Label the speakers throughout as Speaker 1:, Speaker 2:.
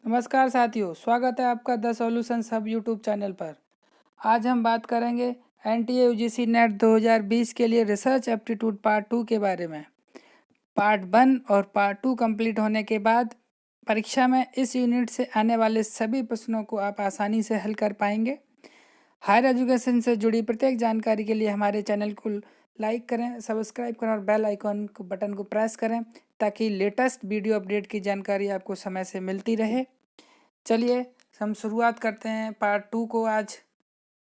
Speaker 1: नमस्कार साथियों, स्वागत है आपका the solutions hub YouTube channel पर। आज हम बात करेंगे एनटीए यूजीसी नेट 2020 के लिए रिसर्च एप्टीट्यूड पार्ट 2 के बारे में। पार्ट 1 और पार्ट 2 कंप्लीट होने के बाद परीक्षा में इस यूनिट से आने वाले सभी प्रश्नों को आप आसानी से हल कर पाएंगे। हायर एजुकेशन से जुड़ी प्रत्येक जानकारी के लिए हमारे चैनल को लाइक करें, सब्सक्राइब करें और बेल आइकॉन को बटन को प्रेस करें ताकि लेटेस्ट वीडियो अपडेट की जानकारी आपको समय से मिलती रहे। चलिए हम शुरुआत करते हैं पार्ट 2 को। आज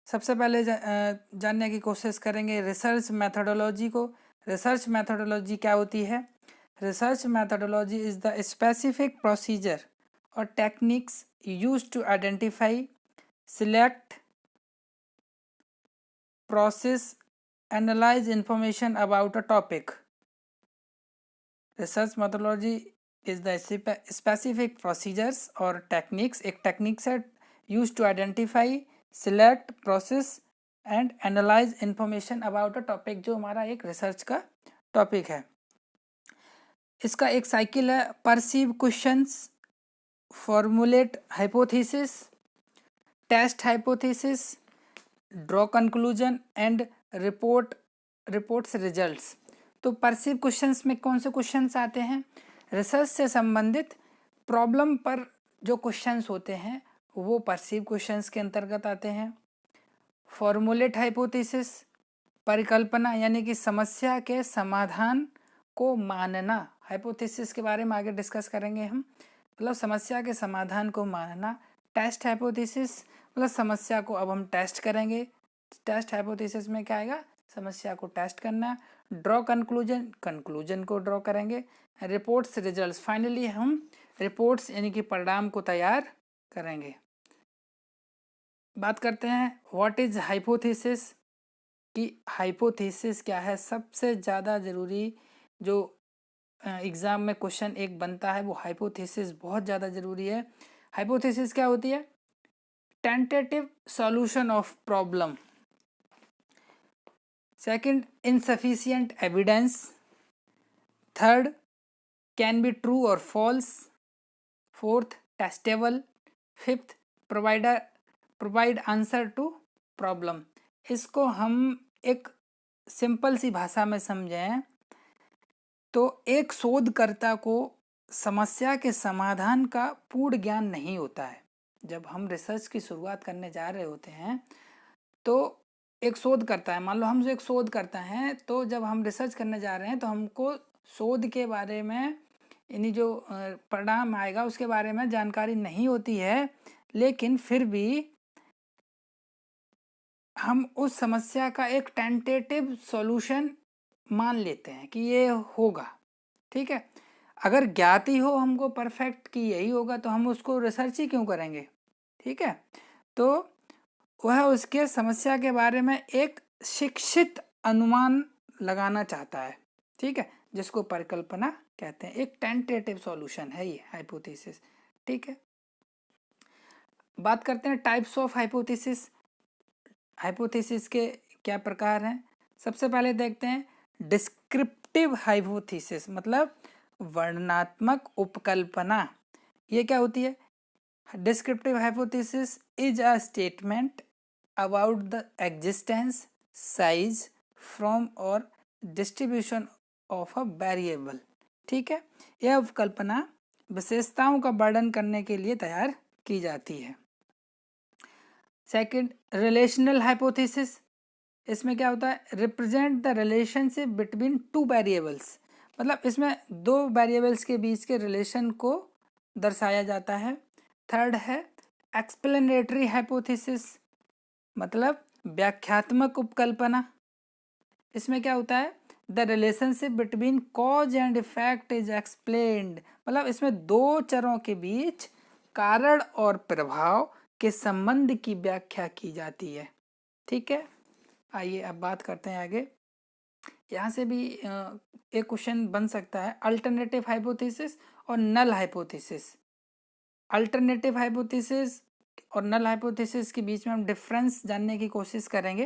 Speaker 1: सबसे पहले जानने की कोशिश करेंगे रिसर्च मैथोडोलॉजी को। रिसर्च मैथोडोलॉजी क्या होती है? Research methodology is the specific procedure और techniques used to identify, select, process, analyze information about a topic. Research methodology is the specific procedures और techniques, एक techniques है used to identify, select, process and analyze information about a topic, जो हमारा एक research का topic है। इसका एक साइकिल है: perceive questions, formulate hypothesis, test hypothesis, draw conclusion and reports results. तो परसीव क्वेश्चंस में कौन से क्वेश्चंस आते हैं? रिसर्च से संबंधित प्रॉब्लम पर जो क्वेश्चंस होते हैं वो परसीव क्वेश्चंस के अंतर्गत आते हैं। फॉर्मुलेट हाइपोथेसिस, परिकल्पना यानी कि समस्या के समाधान को मानना। हाइपोथेसिस के बारे में आगे डिस्कस करेंगे हम, मतलब समस्या के समाधान को मानना। टेस्ट हाइपोथेसिस मतलब समस्या को अब हम टेस्ट करेंगे। टेस्ट हाइपोथेसिस में क्या आएगा? समस्या को टेस्ट करना। ड्रॉ कंक्लूजन, कंक्लूजन को ड्रॉ करेंगे। रिपोर्ट्स रिजल्ट्स, फाइनली हम रिपोर्ट्स यानी कि परिणाम को तैयार करेंगे। बात करते हैं व्हाट इज हाइपोथेसिस, कि हाइपोथेसिस क्या है। सबसे ज़्यादा ज़रूरी जो एग्ज़ाम में क्वेश्चन एक बनता है वो हाइपोथेसिस बहुत ज़्यादा ज़रूरी है। हाइपोथेसिस क्या होती है? Tentative solution of problem. Second, insufficient evidence. Third, can be true or false. Fourth, testable. Fifth, provide answer to problem. इसको हम एक सिंपल सी भाषा में समझें तो एक शोधकर्ता को समस्या के समाधान का पूर्ण ज्ञान नहीं होता है। जब हम रिसर्च की शुरुआत करने जा रहे होते हैं तो एक शोध करता है, मान लो हम जो एक शोध करता है, तो जब हम रिसर्च करने जा रहे हैं तो हमको शोध के बारे में यानी जो परिणाम आएगा उसके बारे में जानकारी नहीं होती है, लेकिन फिर भी हम उस समस्या का एक टेंटेटिव सॉल्यूशन मान लेते हैं कि ये होगा। ठीक है, अगर ज्ञात ही हो हमको परफेक्ट कि यही होगा तो हम उसको रिसर्च ही क्यों करेंगे? ठीक है, तो वह उसके समस्या के बारे में एक शिक्षित अनुमान लगाना चाहता है। ठीक है, जिसको परिकल्पना कहते हैं। एक टेंटेटिव सॉल्यूशन है ये हाइपोथेसिस। ठीक है, बात करते हैं टाइप्स ऑफ हाइपोथेसिस। हाइपोथेसिस के क्या प्रकार हैं? सबसे पहले देखते हैं डिस्क्रिप्टिव हाइपोथेसिस, मतलब वर्णनात्मक उपकल्पना। ये क्या होती है? Descriptive hypothesis is a statement about the existence, size, form और distribution of a variable। ठीक है, यह उपकल्पना विशेषताओं का वर्णन करने के लिए तैयार की जाती है। Second, relational hypothesis. इसमें क्या होता है? Represent the relationship between two variables, मतलब इसमें दो वेरिएबल्स के बीच के रिलेशन को दर्शाया जाता है। थर्ड है एक्सप्लेनेटरी हाइपोथेसिस, मतलब व्याख्यात्मक उपकल्पना। इसमें क्या होता है? The relationship between cause and effect is explained, मतलब इसमें दो चरों के बीच कारण और प्रभाव के संबंध की व्याख्या की जाती है। ठीक है, आइए अब बात करते हैं आगे। यहाँ से भी एक क्वेश्चन बन सकता है अल्टरनेटिव हाइपोथेसिस और नल हाइपोथेसिस। अल्टरनेटिव हाइपोथेसिस और नल हाइपोथेसिस के बीच में हम डिफरेंस जानने की कोशिश करेंगे।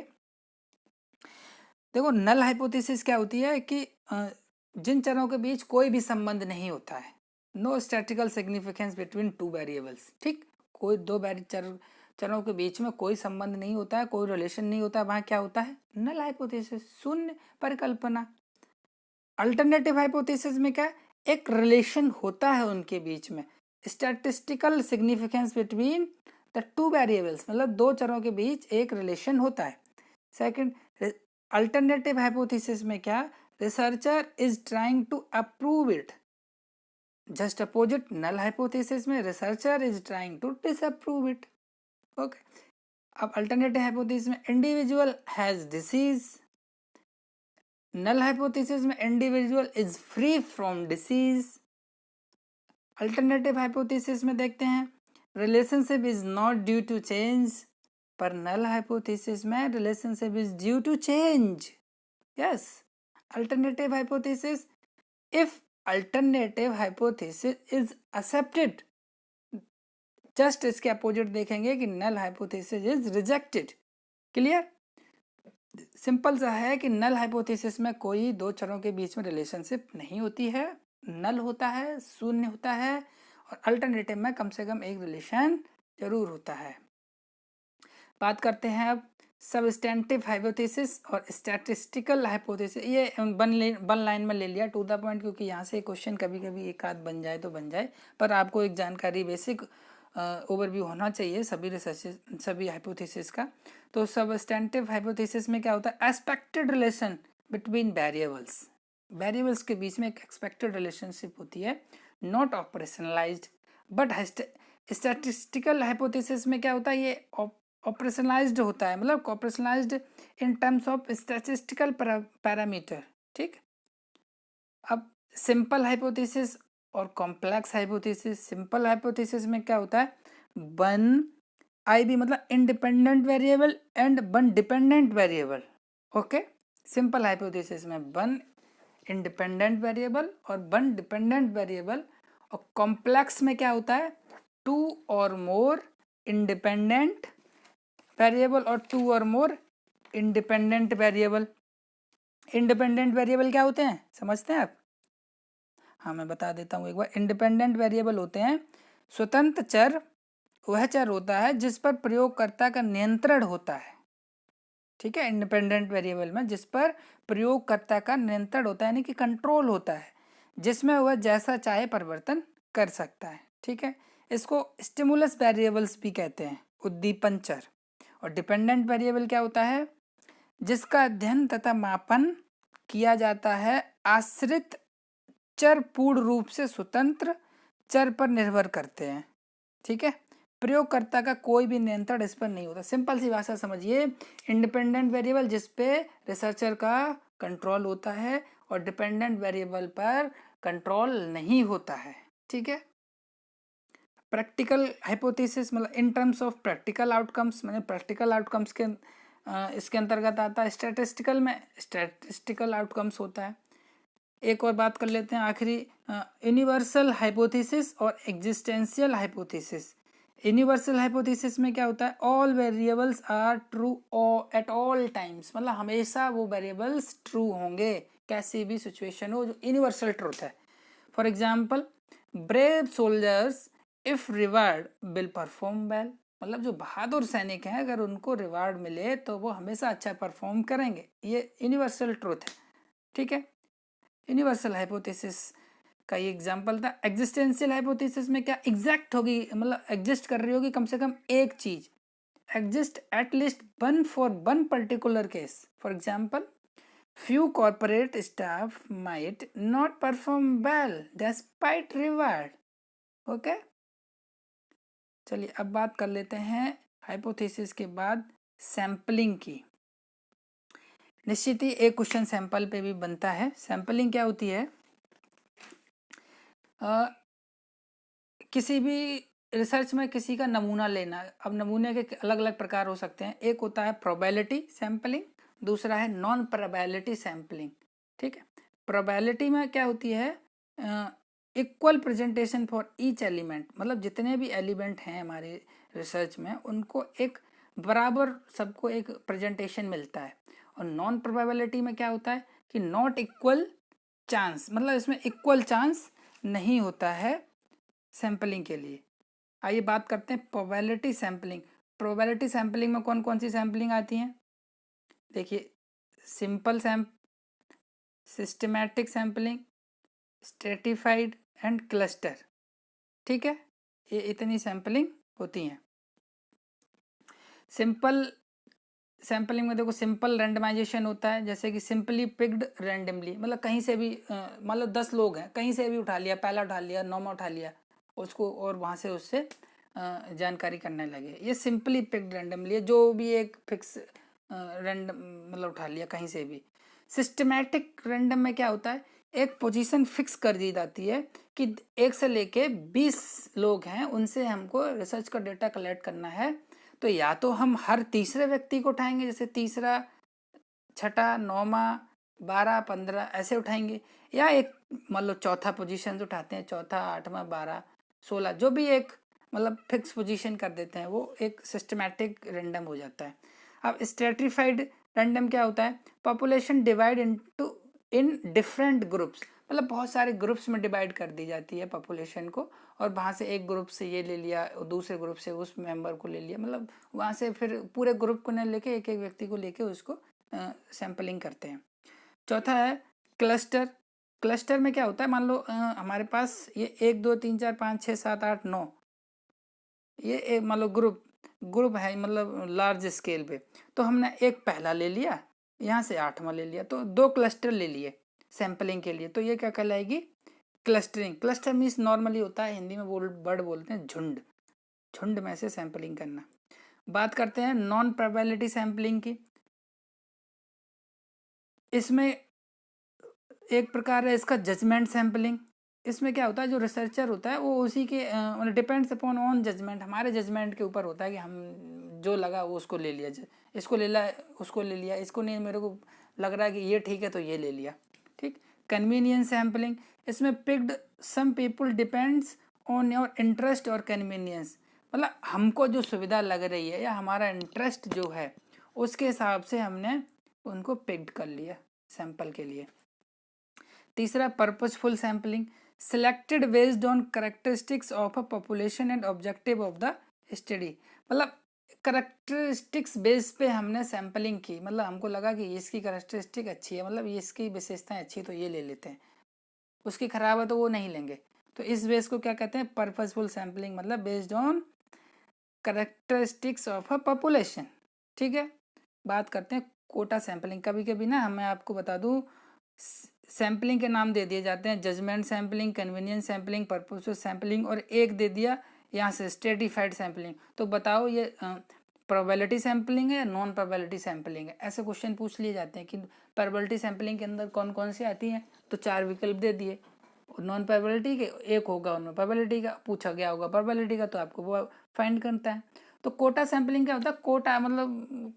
Speaker 1: देखो, नल हाइपोथेसिस क्या होती है कि जिन चरों के बीच कोई भी संबंध नहीं होता है, no statistical significance between two variables, ठीक, कोई दो चरों के बीच में कोई संबंध नहीं होता है, कोई रिलेशन नहीं होता है, वहां क्या होता है, नल हाइपोथेसिस, शून्य परिकल्पना। अल्टरनेटिव हाइपोथेसिस में क्या, एक रिलेशन होता है उनके बीच में, statistical significance between the two variables, मतलब दो चरों के बीच एक रिलेशन होता है। सेकंड, अल्टरनेटिव हाइपोथेसिस में क्या, researcher is trying to approve it, just opposite null hypothesis में researcher is trying to disapprove it. Okay, अब अल्टरनेटिव हाइपोथेसिस में individual has disease, null hypothesis में individual is free from disease. Alternative hypothesis में देखते हैं relationship is not due to change, पर null hypothesis में relationship is due to change. Yes, alternative hypothesis, if alternative hypothesis is accepted, just इसके opposite देखेंगे कि नल hypothesis is rejected. Clear, simple सा है कि नल हाइपोथेसिस में कोई दो चरों के बीच में रिलेशनशिप नहीं होती है, नल होता है, शून्य होता है, और अल्टरनेटिव में कम से कम एक रिलेशन जरूर होता है। बात करते हैं अब सबस्टेंटिव हाइपोथेसिस और स्टैटिस्टिकल हाइपोथेसिस। ये वन लाइन में ले लिया टू द पॉइंट, क्योंकि यहाँ से क्वेश्चन कभी कभी एक आध बन जाए तो बन जाए, पर आपको एक जानकारी बेसिक ओवरव्यू होना चाहिए सभी रिसर्च सभी हाइपोथेसिस का। तो सबस्टेंटिव हाइपोथेसिस में क्या होता है, expected relation between variables, variables के बीच में एक एक्सपेक्टेड रिलेशनशिप होती है, not operationalised. But statistical hypothesis में क्या होता है, ये ऑपरेशनलाइज्ड होता है, मतलब operationalised in terms of statistical parameter. ठीक, अब सिंपल हाइपोथेसिस और कॉम्प्लेक्स हाइपोथेसिस। सिंपल हाइपोथेसिस में क्या होता है, वन आई बी मतलब independent variable and one dependent variable. Okay, simple hypothesis में वन इंडिपेंडेंट वेरिएबल और वन डिपेंडेंट वेरिएबल। और कॉम्प्लेक्स में क्या होता है, टू और मोर इंडिपेंडेंट वेरिएबल और टू और more independent variable. Independent variable क्या होते हैं, समझते हैं आप? हाँ, मैं बता देता हूँ एक बार। इंडिपेंडेंट वेरिएबल होते हैं स्वतंत्र चर, वह चर होता है जिस पर प्रयोगकर्ता का नियंत्रण होता है। ठीक है, इंडिपेंडेंट वेरिएबल में जिस पर प्रयोगकर्ता का नियंत्रण होता है, यानी कि कंट्रोल होता है, जिसमें वह जैसा चाहे परिवर्तन कर सकता है। ठीक है, इसको स्टिमुलस वेरिएबल्स भी कहते हैं, उद्दीपन चर। और डिपेंडेंट वेरिएबल क्या होता है, जिसका अध्ययन तथा मापन किया जाता है आश्रित चर पूर्ण रूप से स्वतंत्र चर पर निर्भर करते हैं। ठीक है, प्रयोगकर्ता का कोई भी नियंत्रण इस पर नहीं होता। सिंपल सी भाषा समझिए, इंडिपेंडेंट वेरिएबल जिस पे रिसर्चर का कंट्रोल होता है और डिपेंडेंट वेरिएबल पर कंट्रोल नहीं होता है। ठीक है, प्रैक्टिकल हाइपोथेसिस मतलब in terms of practical outcomes, मैंने प्रैक्टिकल आउटकम्स के इसके अंतर्गत आता है। स्टैटिस्टिकल में स्टैटिस्टिकल आउटकम्स होता है। एक और बात कर लेते हैं आखिरी, यूनिवर्सल हाइपोथेसिस और एग्जिस्टेंशियल हाइपोथेसिस। यूनिवर्सल हाइपोथेसिस में क्या होता है, all variables are true at all times, मतलब हमेशा वो वेरिएबल्स ट्रू होंगे, कैसी भी सिचुएशन हो, जो यूनिवर्सल ट्रूथ है। For example, brave soldiers if reward will perform well, मतलब जो बहादुर सैनिक हैं अगर उनको रिवार्ड मिले तो वो हमेशा अच्छा परफॉर्म करेंगे, ये यूनिवर्सल ट्रूथ है। ठीक है, यूनिवर्सल हाइपोथेसिस का ये एग्जांपल था। एग्जिस्टेंशियल हाइपोथेसिस में क्या, एग्जैक्ट होगी, मतलब एग्जिस्ट कर रही होगी कम से कम एक चीज, exist at least one for one particular case. For example, few corporate staff might not perform well despite reward. Okay, चलिए अब बात कर लेते हैं हाइपोथेसिस के बाद सैंपलिंग की। निश्चित ही एक क्वेश्चन सैंपल पे भी बनता है। सैंपलिंग क्या होती है, किसी भी रिसर्च में किसी का नमूना लेना। अब नमूने के अलग अलग प्रकार हो सकते हैं, एक होता है प्रोबेबिलिटी सैंपलिंग, दूसरा है नॉन प्रोबेबिलिटी सैंपलिंग। ठीक है, प्रोबेबिलिटी में क्या होती है, equal presentation for each element, मतलब जितने भी एलिमेंट हैं हमारे रिसर्च में उनको एक बराबर सबको एक प्रेजेंटेशन मिलता है। और नॉन प्रोबेबिलिटी में क्या होता है कि नॉट इक्वल चांस, मतलब इसमें इक्वल चांस नहीं होता है सैम्पलिंग के लिए। आइए बात करते हैं प्रोबेबिलिटी सैम्पलिंग। प्रोबेबिलिटी सैम्पलिंग में कौन कौन सी सैम्पलिंग आती हैं? देखिए, simple systematic sampling, stratified and cluster. ठीक है, ये इतनी सैम्पलिंग होती हैं। सिंपल सैम्पलिंग में देखो, सिंपल रैंडमाइजेशन होता है, जैसे कि सिंपली पिक्ड रैंडमली, मतलब कहीं से भी मान लो 10 लोग हैं, कहीं से भी उठा लिया, पहला उठा लिया, नौमा उठा लिया उसको, और वहाँ से उससे जानकारी करने लगे। ये सिंपली पिक्ड रैंडमली है, जो भी एक फिक्स रैंडम मतलब उठा लिया कहीं से भी। सिस्टमैटिक रैंडम में क्या होता है, एक पोजीशन फिक्स कर दी जाती है कि 1 से लेके 20 लोग हैं, उनसे हमको रिसर्च का डेटा कलेक्ट करना है। तो या तो हम हर तीसरे व्यक्ति को उठाएंगे, जैसे तीसरा, छठा, नौमा, 12, 15 ऐसे उठाएंगे, या एक मान लो चौथा पोजीशन उठाते हैं, चौथा, 8वां, 12, 16, जो भी एक मतलब फिक्स पोजीशन कर देते हैं, वो एक सिस्टमैटिक रैंडम हो जाता है। अब स्ट्रेटिफाइड रैंडम क्या होता है, population divide into in different groups, मतलब बहुत सारे ग्रुप्स में डिवाइड कर दी जाती है पॉपुलेशन को, और वहाँ से एक ग्रुप से ये ले लिया, दूसरे ग्रुप से उस मेंबर को ले लिया, मतलब वहाँ से फिर पूरे ग्रुप को न लेके एक एक व्यक्ति को लेके उसको सैम्पलिंग करते हैं। चौथा है क्लस्टर। क्लस्टर में क्या होता है, मान लो हमारे पास ये 1 2 3 4 5 6 7 8 9, ये एक मान लो ग्रुप है, मतलब लार्ज स्केल पे, तो हमने एक पहला ले लिया, यहाँ से 8वां ले लिया, तो 2 क्लस्टर ले लिए सैम्पलिंग के लिए, तो ये क्या कहलाएगी, क्लस्टरिंग। क्लस्टर मीन्स नॉर्मली होता है, हिंदी में बर्ड बोलते हैं झुंड, झुंड में से सैम्पलिंग करना। बात करते हैं नॉन प्रोबेबिलिटी सैम्पलिंग की। इसमें एक प्रकार है इसका जजमेंट सैम्पलिंग। इसमें क्या होता है, जो रिसर्चर होता है वो उसी के मतलब डिपेंड्स अपॉन ऑन जजमेंट, हमारे जजमेंट के ऊपर होता है कि हम जो लगा वो उसको ले लिया, इसको ले लिया, उसको ले लिया, इसको नहीं मेरे को लग रहा है कि ये ठीक है तो ये ले लिया। ठीक। कन्वीनियंस सैम्पलिंग, इसमें picked some people depends on your interest और कन्वीनियंस, मतलब हमको जो सुविधा लग रही है या हमारा इंटरेस्ट जो है उसके हिसाब से हमने उनको पिक्ड कर लिया सैंपल के लिए। तीसरा purposeful sampling, selected based on characteristics of a population and objective of the study, मतलब करेक्टरिस्टिक्स बेस पे हमने सैम्पलिंग की, मतलब हमको लगा कि इसकी करेक्टरिस्टिक अच्छी है, मतलब इसकी विशेषताएं अच्छी है तो ये ले लेते हैं, उसकी खराब है तो वो नहीं लेंगे, तो इस बेस को क्या कहते हैं, पर्पसफुल सैम्पलिंग, मतलब based on characteristics of a population. ठीक है। बात करते हैं कोटा सैम्पलिंग। कभी कभी ना मैं आपको बता दूं, सैम्पलिंग के नाम दे दिए जाते हैं, judgement sampling, convenience sampling, purposeful sampling, और एक दे दिया यहाँ से स्ट्रेटिफाइड सैम्पलिंग। तो बताओ ये प्रोबेबिलिटी सैम्पलिंग है या नॉन प्रोबेबिलिटी सैम्पलिंग है, ऐसे क्वेश्चन पूछ लिए जाते हैं कि प्रोबेबिलिटी सैम्पलिंग के अंदर कौन कौन सी आती हैं, तो 4 विकल्प दे दिए, नॉन प्रोबेबिलिटी के एक होगा, उनमें प्रोबेबिलिटी का पूछा गया होगा, प्रोबेबिलिटी का तो आपको वो फाइंड करता है। तो कोटा सैम्पलिंग क्या होता है, कोटा मतलब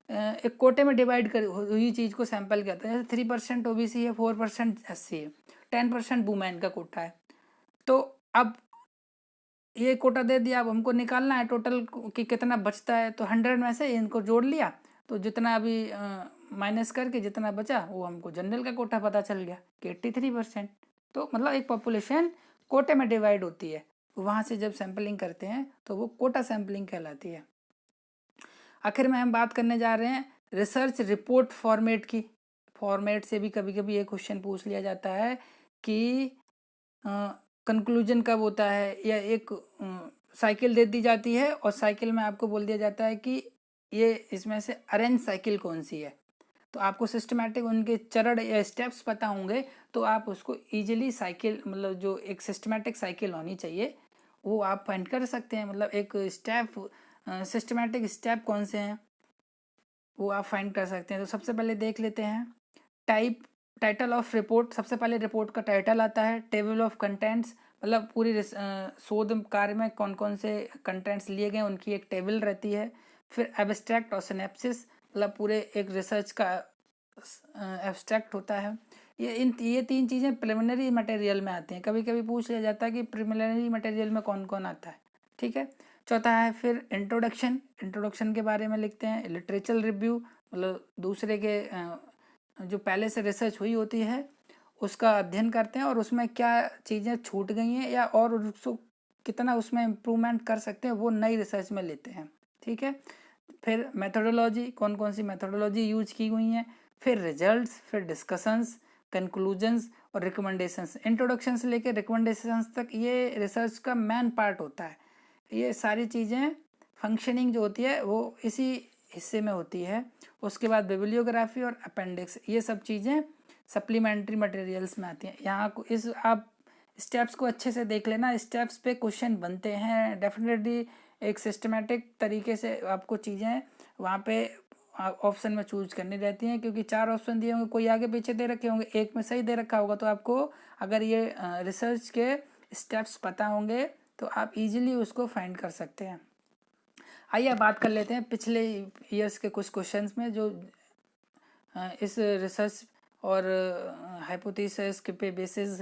Speaker 1: एक कोटे में डिवाइड कर हुई चीज़ को सैंपल किया था, जैसे 3% ओबीसी है, 4% एससी है, 10% वुमेन का कोटा है। तो अब ये कोटा दे दिया, अब हमको निकालना है टोटल कि कितना बचता है, तो 100 में से इनको जोड़ लिया, तो जितना अभी माइनस करके जितना बचा वो हमको जनरल का कोटा पता चल गया कि 83%। तो मतलब एक पॉपुलेशन कोटे में डिवाइड होती है, वहाँ से जब सैम्पलिंग करते हैं तो वो कोटा सैम्पलिंग कहलाती है। आखिर में हम बात करने जा रहे हैं रिसर्च रिपोर्ट फॉर्मेट की। फॉर्मेट से भी कभी कभी ये क्वेश्चन पूछ लिया जाता है कि कंक्लूजन कब होता है, या एक साइकिल दे दी जाती है और साइकिल में आपको बोल दिया जाता है कि ये इसमें से अरेंज साइकिल कौन सी है, तो आपको सिस्टमैटिक उनके चरण या स्टेप्स पता होंगे तो आप उसको इजीली साइकिल, मतलब जो एक सिस्टमैटिक साइकिल होनी चाहिए वो आप फाइंड कर सकते हैं, मतलब एक स्टेप सिस्टमैटिक स्टेप कौन से हैं वो आप फाइंड कर सकते हैं। तो सबसे पहले देख लेते हैं टाइटल ऑफ रिपोर्ट, सबसे पहले रिपोर्ट का टाइटल आता है। टेबल ऑफ कंटेंट्स, मतलब पूरी शोध कार्य में कौन कौन से कंटेंट्स लिए गए उनकी एक टेबल रहती है। फिर एब्स्ट्रैक्ट और सिनेप्सिस, मतलब पूरे एक रिसर्च का एब्स्ट्रैक्ट होता है। ये 3 चीज़ें प्रिलिमिनरी मटेरियल में आती हैं, कभी कभी पूछ लिया जाता है कि प्रिलिमिनरी मटेरियल में कौन कौन आता है। ठीक है। चौथा है फिर इंट्रोडक्शन के बारे में लिखते हैं। लिटरेचर रिव्यू, मतलब दूसरे के जो पहले से रिसर्च हुई होती है उसका अध्ययन करते हैं और उसमें क्या चीज़ें छूट गई हैं या और उसको कितना उसमें इम्प्रूवमेंट कर सकते हैं वो नई रिसर्च में लेते हैं। ठीक है, फिर मेथोडोलॉजी, कौन कौन सी मेथोडोलॉजी यूज की हुई हैं, फिर रिजल्ट्स, फिर डिस्कशंस, कंक्लूजन्स और रिकमेंडेशंस। इंट्रोडक्शन से लेकर रिकमेंडेशंस तक ये रिसर्च का मेन पार्ट होता है। ये सारी चीज़ें फंक्शनिंग जो होती है वो इसी हिस्से में होती है। उसके बाद बिब्लियोग्राफी और अपेंडिक्स, ये सब चीज़ें सप्लीमेंट्री मटेरियल्स में आती हैं। यहाँ को इस आप स्टेप्स को अच्छे से देख लेना, स्टेप्स पे क्वेश्चन बनते हैं डेफिनेटली। एक सिस्टमेटिक तरीके से आपको चीज़ें वहाँ पे ऑप्शन में चूज करनी रहती हैं, क्योंकि 4 ऑप्शन दिए होंगे, कोई आगे पीछे दे रखे होंगे, एक में सही दे रखा होगा। तो आपको अगर ये रिसर्च के स्टेप्स पता होंगे तो आप इजीली उसको फाइंड कर सकते हैं। आइए बात कर लेते हैं पिछले ईयर्स के कुछ क्वेश्चंस में जो इस रिसर्च और हाइपोथेसिस के पे बेस्ड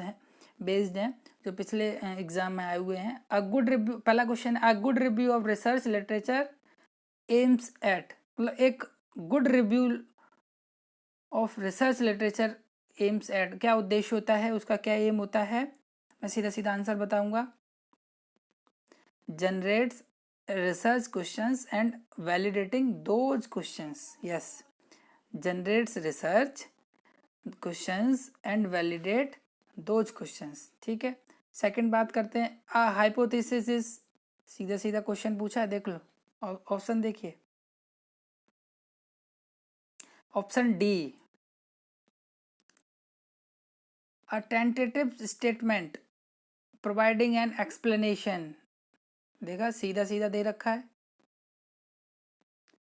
Speaker 1: हैं, जो पिछले एग्जाम में आए हुए हैं। अ गुड रिव्यू, पहला question, a good review of research literature aims at, मतलब एक good review of research literature aims at, क्या उद्देश्य होता है, उसका क्या एम होता है? मैं सीधा सीधा आंसर बताऊंगा। Generates research questions and validating those questions. Yes, generates research questions and validate those questions. ठीक है, सेकंड बात करते हैं, आ हाइपोथेसिस इज, सीधा सीधा क्वेश्चन पूछा है, देख लो ऑप्शन देखिए। Option D, a tentative statement providing an explanation. देखा, सीधा सीधा दे रखा है,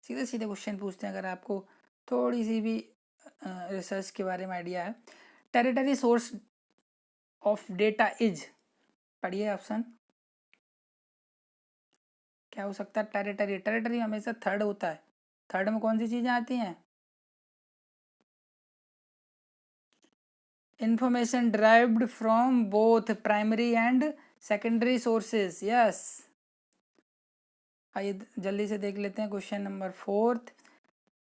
Speaker 1: सीधे सीधे क्वेश्चन पूछते हैं अगर आपको थोड़ी सी भी रिसर्च के बारे में आइडिया है। Territory source of data is, पढ़िए ऑप्शन क्या हो सकता है। टेरिटरी, टेरिटरी हमेशा थर्ड होता है, थर्ड में कौन सी चीजें आती हैं? Information derived from both primary and secondary sources. Yes, आइए जल्दी से देख लेते हैं question number fourth.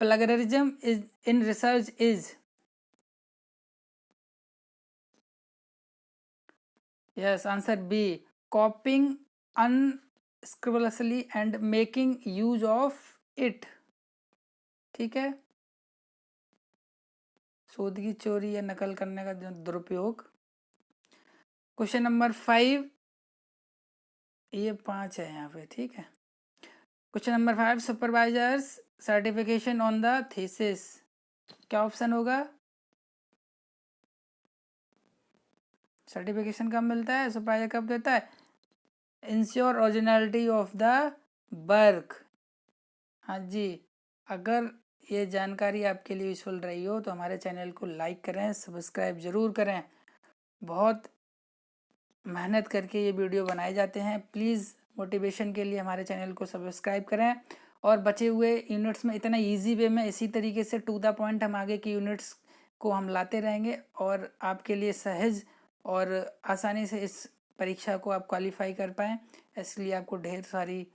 Speaker 1: Plagiarism is in research is, yes answer B, copying अनस्क्रूपुलोusly and making use of it. ठीक है, शोध की चोरी या नकल करने का दुरुपयोग। क्वेश्चन नंबर 5, ये 5 है यहाँ पे। ठीक है, question number 5, supervisors certification on the thesis, क्या ऑप्शन होगा? सर्टिफिकेशन कब मिलता है, सुपरवाइजर कब देता है? Ensure originality of the work. हाँ जी, अगर ये जानकारी आपके लिए यूजफुल रही हो तो हमारे चैनल को लाइक करें, सब्सक्राइब ज़रूर करें। बहुत मेहनत करके ये वीडियो बनाए जाते हैं, प्लीज़ मोटिवेशन के लिए हमारे चैनल को सब्सक्राइब करें। और बचे हुए यूनिट्स में इतना इजी वे में इसी तरीके से टू द पॉइंट हम आगे की यूनिट्स को हम लाते रहेंगे और आपके लिए सहज और आसानी से इस परीक्षा को आप क्वालिफाई कर पाएँ, इसलिए आपको ढेर सारी